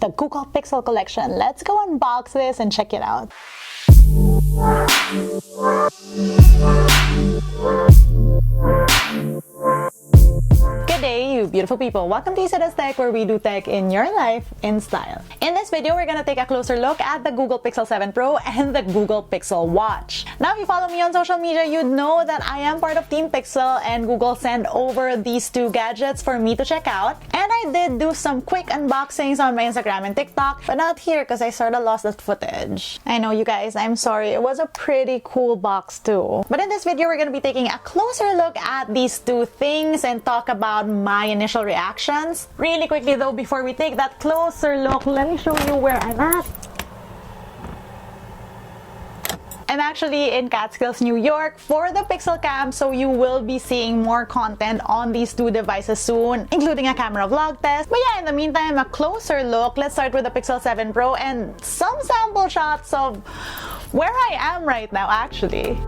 the Google Pixel collection. Let's go unbox this and check it out. Good day, you beautiful people. Welcome to LAZADA's Tech, where we do tech in your life in style. In this video, we're gonna take a closer look at the Google Pixel 7 Pro and the Google Pixel Watch. Now, if you follow me on social media, you'd know that I am part of Team Pixel, and Google sent over these two gadgets for me to check out. And I did do some quick unboxings on my Instagram and TikTok, but not here because I sort of lost that footage. I know, you guys, I'm sorry. It was a pretty cool box too. But in this video, we're gonna be taking a closer look at these two things and talk about my initial reactions. Really quickly though, before we take that closer look, let me show you where I'm at. I'm actually in Catskills, New York for the Pixel Camp, so you will be seeing more content on these two devices soon, including a camera vlog test. But yeah, in the meantime, a closer look. Let's start with the Pixel 7 Pro and some sample shots of where I am right now, actually.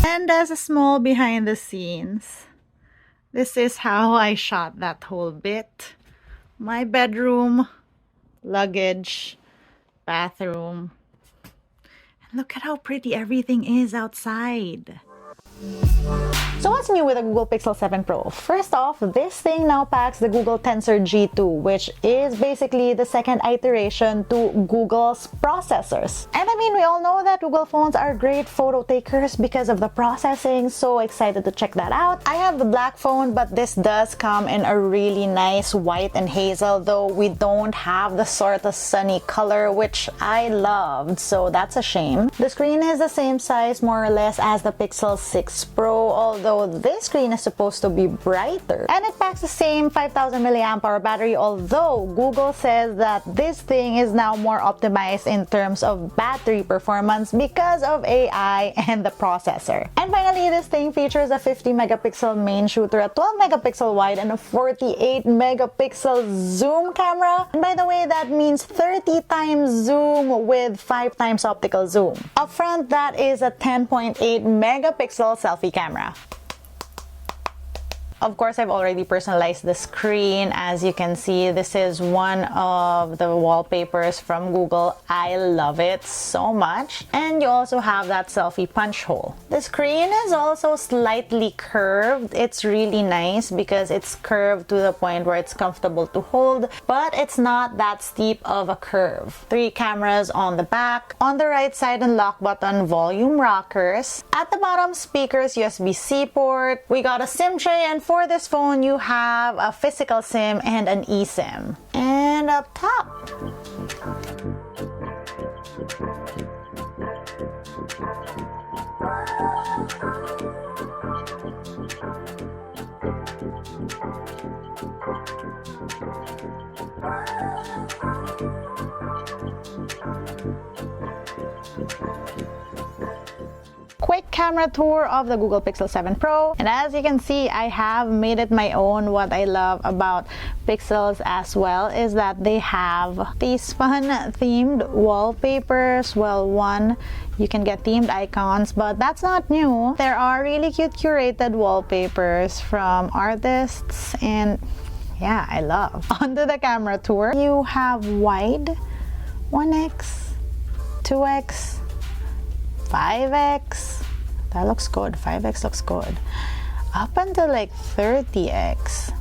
And as a small behind the scenes, this is how I shot that whole bit. My bedroom, luggage, bathroom. And look at how pretty everything is outside. So what's new with the Google Pixel 7 Pro? First off, this thing now packs the Google Tensor G2, which is basically the second iteration to Google's processors. And I mean, we all know that Google phones are great photo takers because of the processing, so excited to check that out. I have the black phone, but this does come in a really nice white and hazel, though we don't have the sort of sunny color, which I loved, so that's a shame. The screen is the same size, more or less, as the Pixel 6 Pro, although this screen is supposed to be brighter. And it packs the same 5000 mAh battery, although Google says that this thing is now more optimized in terms of battery performance because of AI and the processor. And finally, this thing features a 50 megapixel main shooter, a 12 megapixel wide, and a 48 megapixel zoom camera. And by the way, that means 30 times zoom with 5 times optical zoom. Up front, that is a 10.8 megapixel selfie camera. Of course, I've already personalized the screen. As you can see, this is one of the wallpapers from Google. I love it so much. And you also have that selfie punch hole. The screen is also slightly curved. It's really nice because it's curved to the point where it's comfortable to hold, but it's not that steep of a curve. 3 cameras on the back. On the right side, unlock button, volume rockers. At the bottom, speakers, USB-C port. We got a SIM tray, and for this phone, you have a physical SIM and an eSIM. And up top, quick camera tour of the Google Pixel 7 Pro. And as you can see, I have made it my own. What I love about Pixels as well is that they have these fun themed wallpapers. Well, one, you can get themed icons, but that's not new. There are really cute curated wallpapers from artists, and yeah, I love. Onto the camera tour, you have wide, 1x, 2x, 5x. That looks good. 5x looks good. Up until like 30x.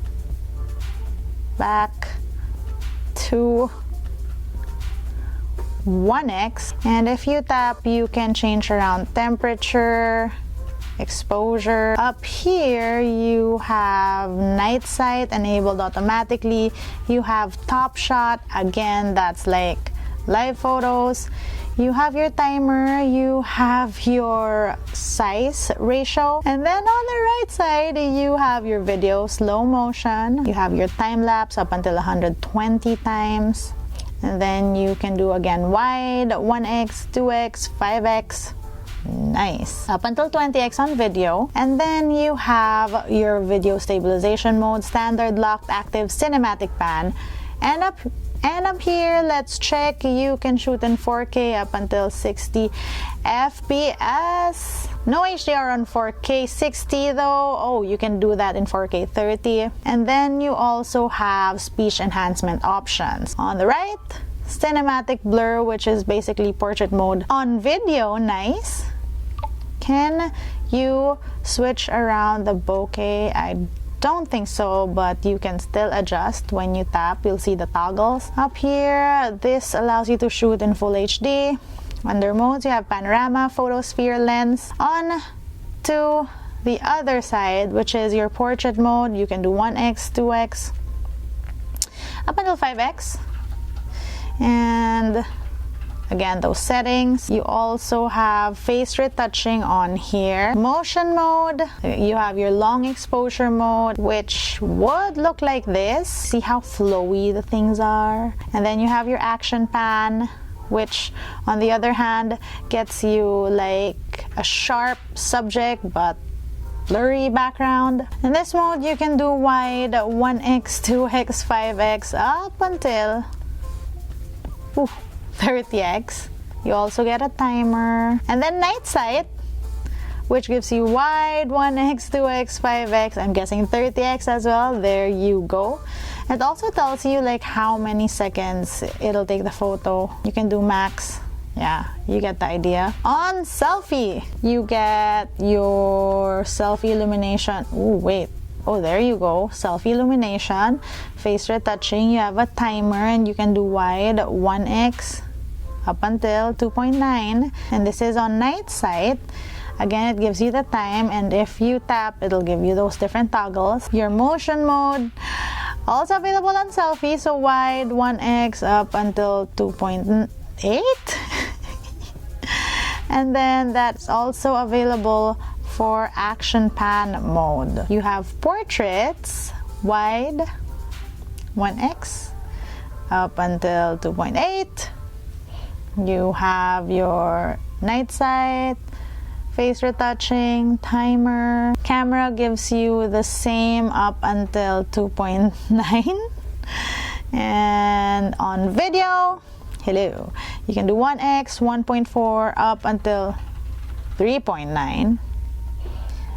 Back to 1x. And if you tap, you can change around temperature, exposure. Up here, you have night sight enabled automatically. You have top shot. Again, that's like live photos. You have your timer, you have your size ratio, and then on the right side you have your video slow motion. You have your time lapse up until 120 times, and then you can do again wide, 1x, 2x, 5x, Nice. Up until 20x on video. And then you have your video stabilization mode, standard, locked, active, cinematic pan. And up here, let's check. You can shoot in 4K up until 60 FPS. No HDR on 4K 60 though. Oh, you can do that in 4K 30. And then you also have speech enhancement options. On the right, cinematic blur, which is basically portrait mode on video. Nice. Can you switch around the bokeh? I don't think so, but you can still adjust. When you tap, you'll see the toggles. Up here, this allows you to shoot in full HD. Under modes, you have panorama, photosphere, lens. On to the other side, which is your portrait mode. You can do 1x, 2x, up until 5x. And again, those settings. You also have face retouching on here. Motion mode, you have your long exposure mode, which would look like this. See how flowy the things are? And then you have your action pan, which on the other hand gets you like a sharp subject but blurry background. In this mode, you can do wide 1x, 2x, 5x up until 30x. You also get a timer. And then night sight, which gives you wide 1x, 2x, 5x, I'm guessing 30x as well. There you go. It also tells you like how many seconds it'll take the photo. You can do max. Yeah, you get the idea. On selfie, you get your selfie illumination. Oh, wait. Oh, there you go. Selfie illumination, face retouching. You have a timer and you can do wide 1x up until 2.9. And this is on night sight. Again, it gives you the time, and if you tap, it'll give you those different toggles. Your motion mode, also available on selfie, so wide 1x up until 2.8. And then that's also available for action pan mode. You have portraits, wide 1x up until 2.8. You have your night sight, face retouching, timer. Camera gives you the same up until 2.9. And on video, hello, you can do 1x, 1.4 up until 3.9.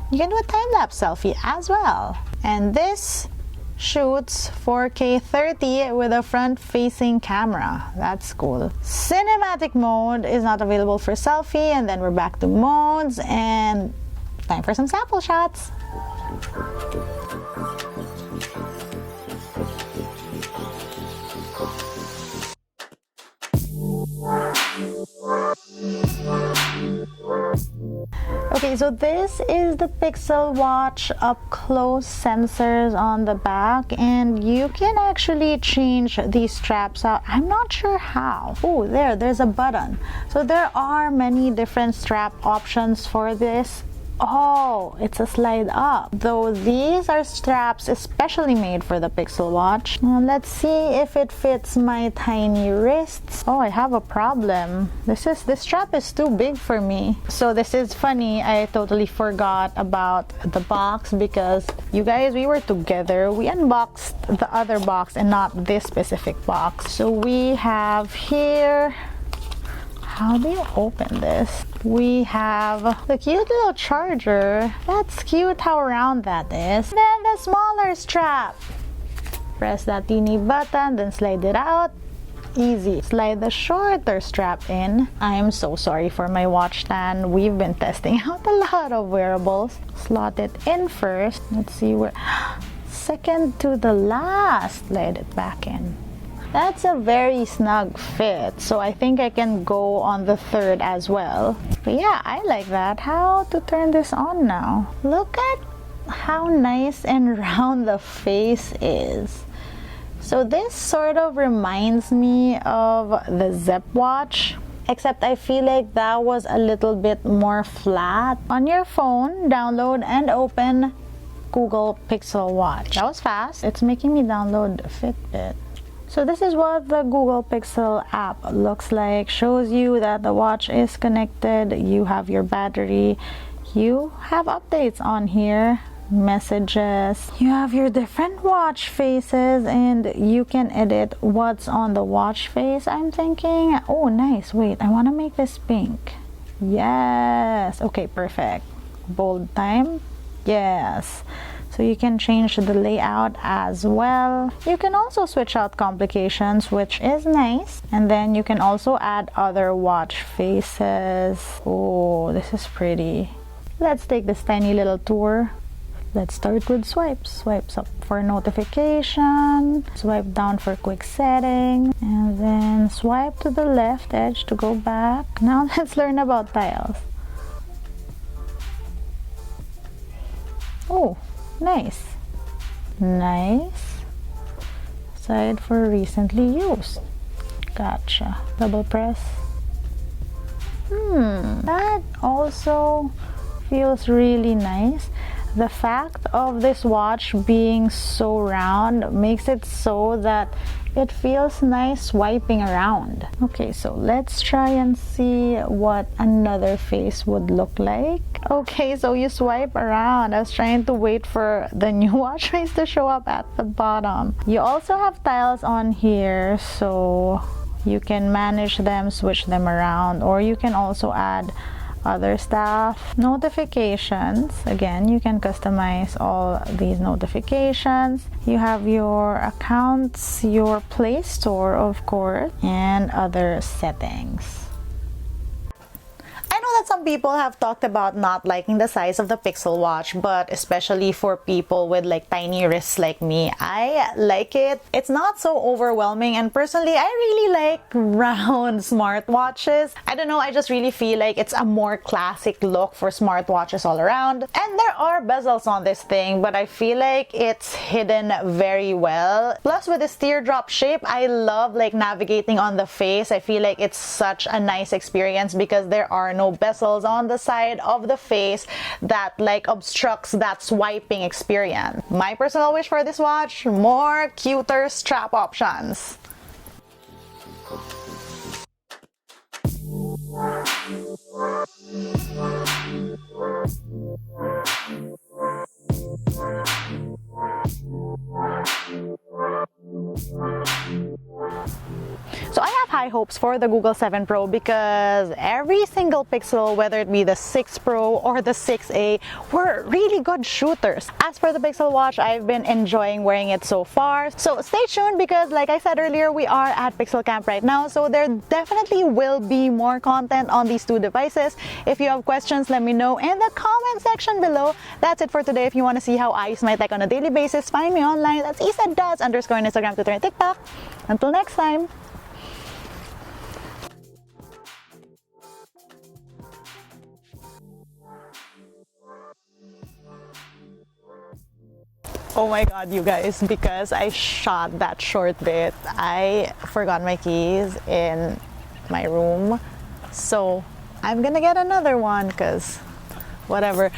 You can do a time-lapse selfie as well. And this shoots 4K 30 with a front-facing camera. That's cool. Cinematic mode is not available for selfie, and then we're back to modes and time for some sample shots. Okay, so this is the Pixel Watch up close sensors on the back, and you can actually change these straps out. I'm not sure how. Oh, there's a button. So there are many different strap options for this. Oh, it's a slide up. Though these are straps especially made for the Pixel Watch. Now let's see if it fits my tiny wrists. Oh, I have a problem. This strap is too big for me. So this is funny. I totally forgot about the box because you guys, we were together. We unboxed the other box and not this specific box. So we have here, how do you open this? We have the cute little charger. That's cute how round that is. Then the smaller strap. Press that teeny button, then slide it out. Easy. Slide the shorter strap in. I'm so sorry for my watch stand. We've been testing out a lot of wearables. Slot it in first. Let's see where. Second to the last. Slide it back in. That's a very snug fit, so I think I can go on the third as well. But yeah, I like that. How to turn this on now? Look at how nice and round the face is. So this sort of reminds me of the Zepp watch, except I feel like that was a little bit more flat. On your phone, download and open Google Pixel Watch. That was fast. It's making me download Fitbit. So this is what the Google Pixel app looks like. Shows you that the watch is connected, you have your battery, you have updates on here, messages, you have your different watch faces, and you can edit what's on the watch face. I'm thinking, oh nice, wait, I want to make this pink. Yes, okay, perfect. Bold time, yes. So you can change the layout as well. You can also switch out complications, which is nice. And then you can also add other watch faces. Oh, this is pretty. Let's take this tiny little tour. Let's start with swipes. Swipes up for notification, swipe down for quick setting, and then swipe to the left edge to go back. Now let's learn about tiles. Oh, nice. Nice. Side for recently used. Gotcha. Double press. That also feels really nice. The fact of this watch being so round makes it so that it feels nice swiping around. Okay, so let's try and see what another face would look like. Okay, so you swipe around. I was trying to wait for the new watch face to show up at the bottom. You also have tiles on here, so you can manage them, switch them around, or you can also add other stuff. Notifications, again, you can customize all these notifications. You have your accounts, your Play Store, of course, and other settings. I know that some people have talked about not liking the size of the Pixel Watch, but especially for people with like tiny wrists like me, I like it. It's not so overwhelming, and personally, I really like round smartwatches. I don't know, I just really feel like it's a more classic look for smartwatches all around. And there are bezels on this thing, but I feel like it's hidden very well. Plus, with this teardrop shape, I love like navigating on the face. I feel like it's such a nice experience because there are no bezels on the side of the face that like obstructs that swiping experience. My personal wish for this watch, more cuter strap options. So I have high hopes for the Google 7 Pro because every single Pixel, whether it be the 6 Pro or the 6A, were really good shooters. As for the Pixel Watch, I've been enjoying wearing it so far. So stay tuned because like I said earlier, we are at Pixel Camp right now. So there definitely will be more content on these two devices. If you have questions, let me know in the comment section below. That's it for today. If you want to see how I use my tech on a daily basis, find me online. That's @does_ on Instagram, Twitter, and TikTok. Until next time. Oh my god, you guys, because I shot that short bit, I forgot my keys in my room. So I'm gonna get another one because whatever.